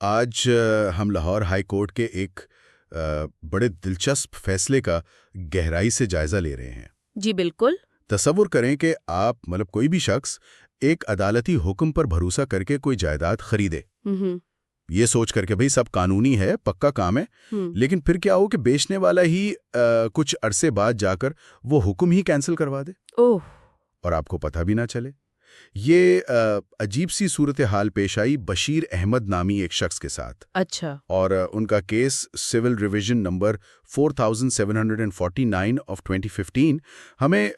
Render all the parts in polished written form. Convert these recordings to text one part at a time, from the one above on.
آج ہم Lahore high court کے ایک بڑے دلچسپ فیصلے کا گہرائی سے جائزہ لے رہے ہیں۔ جی بالکل۔ تصور کریں کہ آپ کوئی بھی شخص ایک عدالتی حکم پر بھروسہ کر کے کوئی جائیداد خریدے، یہ سوچ کر کے بھئی سب قانونی ہے، پکا کام ہے، لیکن پھر کیا ہو کہ بیچنے والا ہی کچھ عرصے بعد جا کر وہ حکم ہی کینسل کروا دے اور آپ کو پتہ بھی نہ چلے۔ یہ عجیب سی صورتحال پیش آئی بشیر احمد نامی ایک شخص کے ساتھ۔ اچھا۔ اور ان کا case civil revision number 4749 of 2015 ہمیں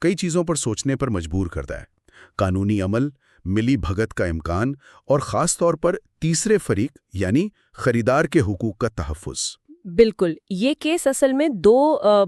کئی چیزوں پر سوچنے پر مجبور کرتا ہے۔ قانونی عمل، ملی بھگت کا امکان اور خاص طور پر تیسرے فریق یعنی خریدار کے حقوق کا تحفظ۔ بالکل، یہ کیس اصل میں دو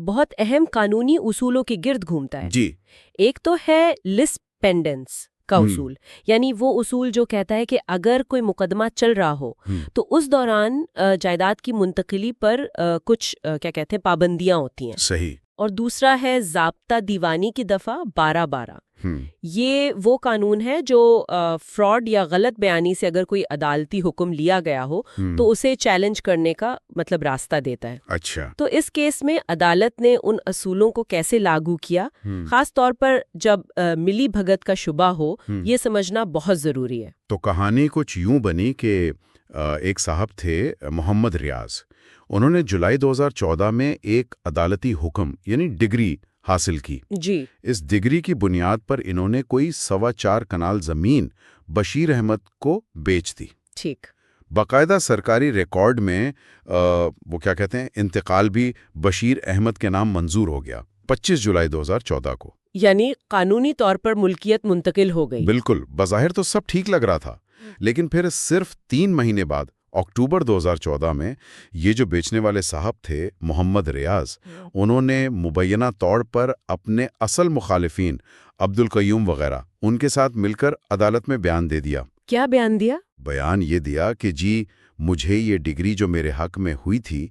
بہت اہم قانونی اصولوں کے گرد گھومتا ہے۔ جی، ایک تو ہے لس پینڈنس کا اصول، یعنی وہ اصول جو کہتا ہے کہ اگر کوئی مقدمہ چل رہا ہو تو اس دوران جائیداد کی منتقلی پر کچھ کیا کہتے ہیں پابندیاں ہوتی ہیں۔ صحیح۔ اور دوسرا ہے ضابطہ دیوانی کی دفعہ 1212۔ یہ وہ قانون ہے جو فراڈ یا غلط بیانی سے اگر کوئی عدالتی حکم لیا گیا ہو تو اسے چیلنج کرنے کا راستہ دیتا ہے۔ اچھا۔ تو اس کیس میں عدالت نے ان اصولوں کو کیسے لاگو کیا، خاص طور پر جب ملی بھگت کا شبہ ہو، یہ سمجھنا بہت ضروری ہے۔ تو کہانی کچھ یوں بنی کہ ایک صاحب تھے محمد ریاض، انہوں نے جولائی 2014 میں ایک عدالتی حکم یعنی ڈگری حاصل کی۔ جی۔ اس ڈگری کی بنیاد پر انہوں نے کوئی 4.25 کنال زمین بشیر احمد کو بیچ دی۔ ٹھیک۔ باقاعدہ سرکاری ریکارڈ میں وہ کیا کہتے ہیں انتقال بھی بشیر احمد کے نام منظور ہو گیا 25 جولائی 2014 کو۔ یعنی قانونی طور پر ملکیت منتقل ہو گئی۔ بالکل، بظاہر تو سب ٹھیک لگ رہا تھا، لیکن پھر صرف 3 مہینے بعد اکتوبر 2014 میں یہ جو بیچنے والے صاحب تھے محمد ریاض، انہوں نے مبینہ طور پر اپنے اصل مخالفین عبدالقیوم وغیرہ ان کے ساتھ مل کر عدالت میں بیان دے دیا۔ کیا بیان دیا؟ بیان یہ دیا کہ جی مجھے یہ ڈگری جو میرے حق میں ہوئی تھی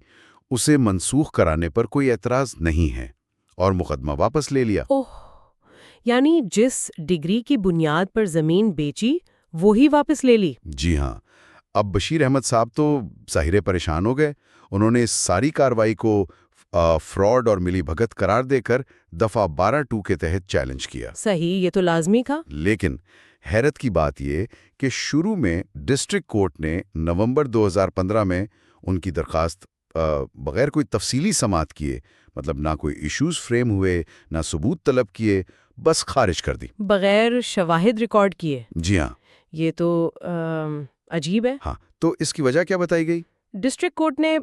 اسے منسوخ کرانے پر کوئی اعتراض نہیں ہے، اور مقدمہ واپس لے لیا۔ یعنی جس ڈگری کی بنیاد پر زمین بیچی وہی واپس لے لی؟ جی ہاں۔ اب بشیر احمد صاحب تو ظاہر پریشان ہو گئے، انہوں نے اس ساری کارروائی کو فراڈ اور ملی بھگت قرار دے کر دفعہ 12(2) کے تحت چیلنج کیا۔ صحیح، یہ تو لازمی تھا۔ لیکن حیرت کی بات یہ کہ شروع میں ڈسٹرکٹ کورٹ نے نومبر 2015 میں ان کی درخواست بغیر کوئی تفصیلی سماعت کیے، مطلب نہ کوئی ایشوز فریم ہوئے، نہ ثبوت طلب کیے، بس خارج کر دی، بغیر شواہد ریکارڈ کیے۔ جی ہاں۔ یہ تو عجیب ہے۔ ہاں، تو اس کی وجہ کیا بتائی گئی؟ ڈسٹرکٹ کورٹ نے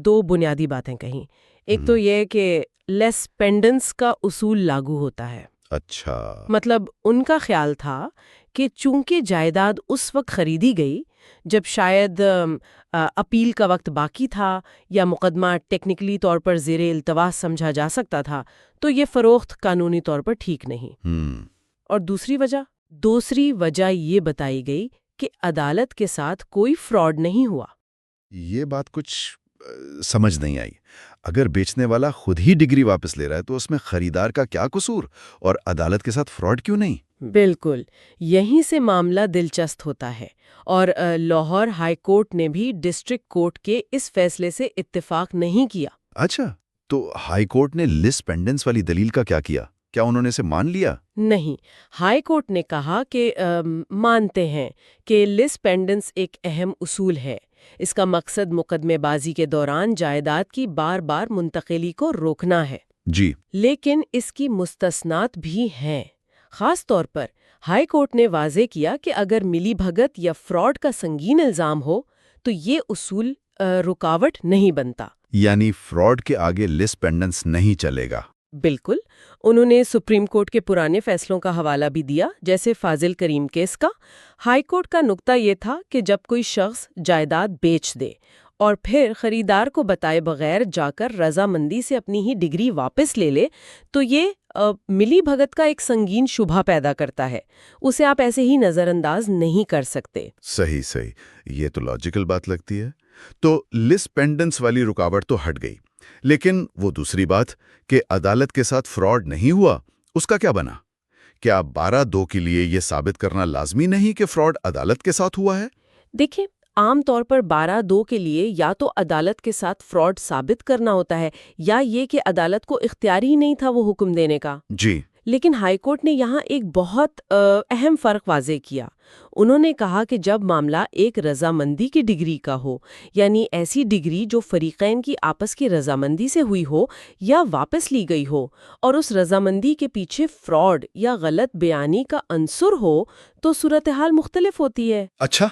2 بنیادی باتیں کہیں۔ ایک تو یہ کہ لیس پینڈنس کا اصول لاگو ہوتا ہے۔ اچھا۔ مطلب ان کا خیال تھا کہ چونکہ جائیداد اس وقت خریدی گئی جب شاید اپیل کا وقت باقی تھا یا مقدمہ ٹیکنیکلی طور پر زیر التواء سمجھا جا سکتا تھا، تو یہ فروخت قانونی طور پر ٹھیک نہیں۔ اور دوسری وجہ یہ بتائی گئی کہ عدالت کے ساتھ کوئی فراڈ نہیں ہوا۔ یہ بات کچھ سمجھ نہیں آئی۔ اگر بیچنے والا خود ہی ڈگری واپس لے رہا ہے تو اس میں خریدار کا کیا قصور، اور عدالت کے ساتھ فراڈ کیوں نہیں؟ بالکل، یہیں سے معاملہ دلچسپ ہوتا ہے، اور لاہور ہائی کورٹ نے بھی ڈسٹرکٹ کورٹ کے اس فیصلے سے اتفاق نہیں کیا۔ اچھا، تو ہائی کورٹ نے لس پینڈنس والی دلیل کا کیا کیا؟ کیا انہوں نے اسے مان لیا؟ نہیں، ہائی کورٹ نے کہا کہ مانتے ہیں کہ لس پینڈنس ایک اہم اصول ہے، اس کا مقصد مقدمے بازی کے دوران جائیداد کی بار بار منتقلی کو روکنا ہے۔ جی۔ لیکن اس کی مستثنات بھی ہیں۔ خاص طور پر ہائی کورٹ نے واضح کیا کہ اگر ملی بھگت یا فراڈ کا سنگین الزام ہو تو یہ اصول رکاوٹ نہیں بنتا۔ یعنی فراڈ کے آگے لس پینڈنس نہیں چلے گا۔ بالکل، انہوں نے سپریم کورٹ کے پرانے فیصلوں کا حوالہ بھی دیا، جیسے فاضل کریم کیس کا۔ ہائی کورٹ کا نقطہ یہ تھا کہ جب کوئی شخص جائیداد بیچ دے اور پھر خریدار کو بتائے بغیر جا کر رضامندی سے اپنی ہی ڈگری واپس لے لے تو یہ ملی بھگت کا ایک سنگین شبہ پیدا کرتا ہے، اسے آپ ایسے ہی نظر انداز نہیں کر سکتے۔ صحیح، یہ تو لاجیکل بات لگتی ہے۔ تو لس پینڈنس والی رکاوٹ تو ہٹ گئی، لیکن وہ دوسری بات کہ عدالت کے ساتھ فراڈ نہیں ہوا، اس کا کیا بنا؟ کیا 12(2) کے لیے یہ ثابت کرنا لازمی نہیں کہ فراڈ عدالت کے ساتھ ہوا ہے؟ دیکھیں، عام طور پر 12(2) کے لیے یا تو عدالت کے ساتھ فراڈ ثابت کرنا ہوتا ہے یا یہ کہ عدالت کو اختیار ہی نہیں تھا وہ حکم دینے کا۔ جی، لیکن ہائی کورٹ نے یہاں ایک بہت اہم فرق واضح کیا۔ انہوں نے کہا کہ جب معاملہ ایک رضامندی کی ڈگری کا ہو، یعنی ایسی ڈگری جو فریقین کی آپس کی رضامندی سے ہوئی ہو یا واپس لی گئی ہو، اور اس رضامندی کے پیچھے فراڈ یا غلط بیانی کا عنصر ہو، تو صورتحال مختلف ہوتی ہے۔ اچھا،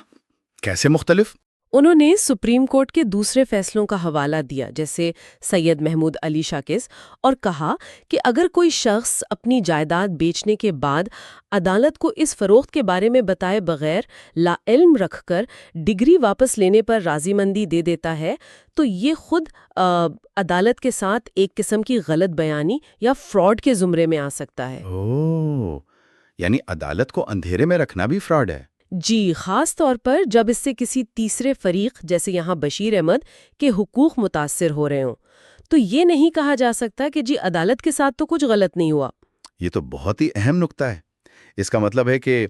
کیسے مختلف؟ انہوں نے سپریم کورٹ کے دوسرے فیصلوں کا حوالہ دیا، جیسے سید محمود علی شاہ کیس، اور کہا کہ اگر کوئی شخص اپنی جائیداد بیچنے کے بعد عدالت کو اس فروخت کے بارے میں بتائے بغیر لا علم رکھ کر ڈگری واپس لینے پر راضی مندی دے دیتا ہے، تو یہ خود عدالت کے ساتھ ایک قسم کی غلط بیانی یا فراڈ کے زمرے میں آ سکتا ہے۔ اوہ، یعنی عدالت کو اندھیرے میں رکھنا بھی فراڈ ہے؟ جی، خاص طور پر جب اس سے کسی تیسرے فریق جیسے یہاں بشیر احمد کے حقوق متاثر ہو رہے ہوں، تو یہ نہیں کہا جا سکتا کہ جی عدالت کے ساتھ تو کچھ غلط نہیں ہوا۔ یہ تو بہت ہی اہم نکتہ ہے۔ اس کا مطلب ہے کہ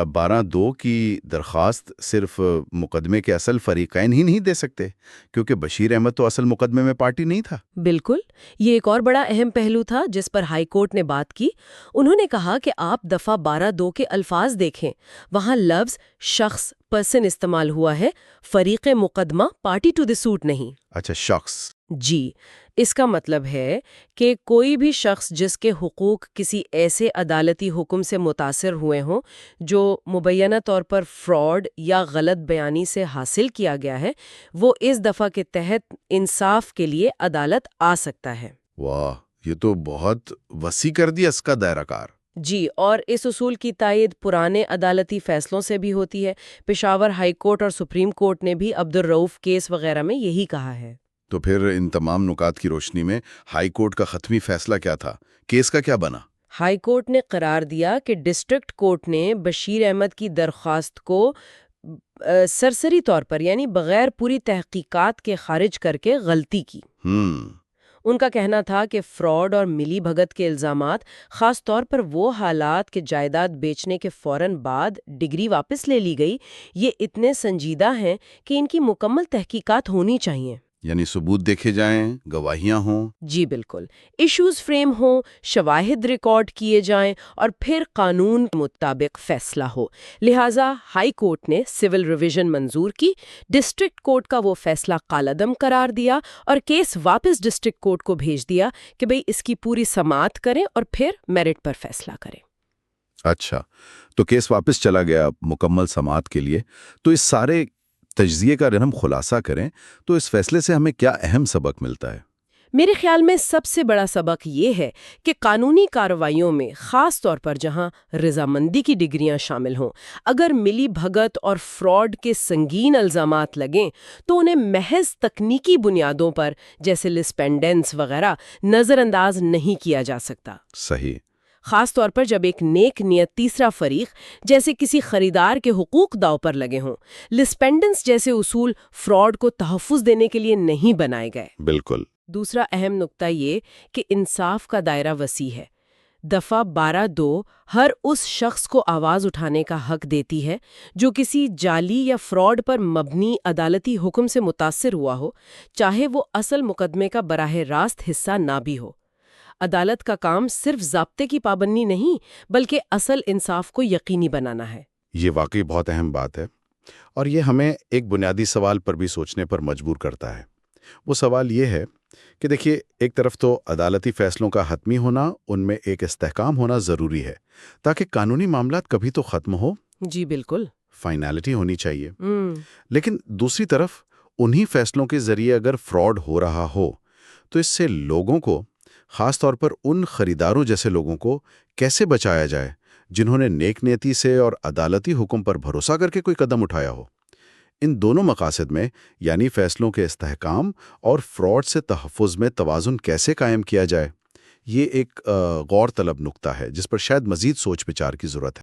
12(2) کی درخواست صرف مقدمے کے اصل فریقین ہی نہیں دے سکتے، کیونکہ بشیر احمد تو اصل مقدمے میں پارٹی نہیں تھا۔ بالکل، یہ ایک اور بڑا اہم پہلو تھا جس پر ہائی کورٹ نے بات کی۔ انہوں نے کہا کہ آپ دفعہ 12(2) کے الفاظ دیکھیں، وہاں لفظ شخص پرسن استعمال ہوا ہے، فریق مقدمہ پارٹی ٹو دی سوٹ نہیں۔ اچھا، شخص۔ جی، اس کا مطلب ہے کہ کوئی بھی شخص جس کے حقوق کسی ایسے عدالتی حکم سے متاثر ہوئے ہوں جو مبینہ طور پر فراڈ یا غلط بیانی سے حاصل کیا گیا ہے، وہ اس دفعہ کے تحت انصاف کے لیے عدالت آ سکتا ہے۔ واہ، یہ تو بہت وسیع کر دیا اس کا دائرہ کار۔ جی، اور اس اصول کی تائید پرانے عدالتی فیصلوں سے بھی ہوتی ہے۔ پشاور ہائی کورٹ اور سپریم کورٹ نے بھی عبدالرؤف کیس وغیرہ میں یہی کہا ہے۔ تو پھر ان تمام نکات کی روشنی میں ہائی کورٹ کا حتمی فیصلہ کیا تھا؟ کیس کا کیا بنا؟ ہائی کورٹ نے قرار دیا کہ ڈسٹرکٹ کورٹ نے بشیر احمد کی درخواست کو سرسری طور پر یعنی بغیر پوری تحقیقات کے خارج کر کے غلطی کی۔ ان کا کہنا تھا کہ فراڈ اور ملی بھگت کے الزامات، خاص طور پر وہ حالات کہ جائیداد بیچنے کے فوراً بعد ڈگری واپس لے لی گئی، یہ اتنے سنجیدہ ہیں کہ ان کی مکمل تحقیقات ہونی چاہیے۔ یعنی ثبوت دیکھے جائیں، گواہیاں ہوں۔ جی بالکل، ایشوز فریم ہوں، شواہد ریکارڈ کیے جائیں اور پھر قانون کے مطابق فیصلہ ہو۔ لہٰذا ہائی کورٹ نے سول ریویژن منظور کی، ڈسٹرکٹ کورٹ کا وہ فیصلہ کالعدم قرار دیا اور کیس واپس ڈسٹرکٹ کورٹ کو بھیج دیا کہ بھئی اس کی پوری سماعت کریں اور پھر میرٹ پر فیصلہ کریں۔ اچھا، تو کیس واپس چلا گیا مکمل سماعت کے لیے۔ تو اس سارے تجزیے کا اگر ہم خلاصہ کریں تو اس فیصلے سے ہمیں کیا اہم سبق ملتا ہے؟ میرے خیال میں سب سے بڑا سبق یہ ہے کہ قانونی کارروائیوں میں، خاص طور پر جہاں رضامندی کی ڈگریاں شامل ہوں، اگر ملی بھگت اور فراڈ کے سنگین الزامات لگیں تو انہیں محض تکنیکی بنیادوں پر جیسے لسپینڈنس وغیرہ نظر انداز نہیں کیا جا سکتا۔ صحیح۔ خاص طور پر جب ایک نیک نیت تیسرا فریق جیسے کسی خریدار کے حقوق داؤ پر لگے ہوں۔ لسپینڈنس جیسے اصول فراڈ کو تحفظ دینے کے لیے نہیں بنائے گئے۔ بالکل۔ دوسرا اہم نقطہ یہ کہ انصاف کا دائرہ وسیع ہے۔ دفعہ 12(2) ہر اس شخص کو آواز اٹھانے کا حق دیتی ہے جو کسی جعلی یا فراڈ پر مبنی عدالتی حکم سے متاثر ہوا ہو، چاہے وہ اصل مقدمے کا براہ راست حصہ نہ بھی ہو۔ عدالت کا کام صرف ضابطے کی پابندی نہیں بلکہ اصل انصاف کو یقینی بنانا ہے۔ یہ واقعی بہت اہم بات ہے، اور یہ ہمیں ایک بنیادی سوال پر بھی سوچنے پر مجبور کرتا ہے۔ وہ سوال یہ ہے کہ دیکھیے، ایک طرف تو عدالتی فیصلوں کا حتمی ہونا، ان میں ایک استحکام ہونا ضروری ہے تاکہ قانونی معاملات کبھی تو ختم ہو۔ جی بالکل، فائنالٹی ہونی چاہیے۔ لیکن دوسری طرف انہی فیصلوں کے ذریعے اگر فراڈ ہو رہا ہو تو اس سے لوگوں کو، خاص طور پر ان خریداروں جیسے لوگوں کو کیسے بچایا جائے جنہوں نے نیک نیتی سے اور عدالتی حکم پر بھروسہ کر کے کوئی قدم اٹھایا ہو۔ ان دونوں مقاصد میں یعنی فیصلوں کے استحکام اور فراڈ سے تحفظ میں توازن کیسے قائم کیا جائے، یہ ایک غور طلب نکتہ ہے جس پر شاید مزید سوچ بچار کی ضرورت ہے۔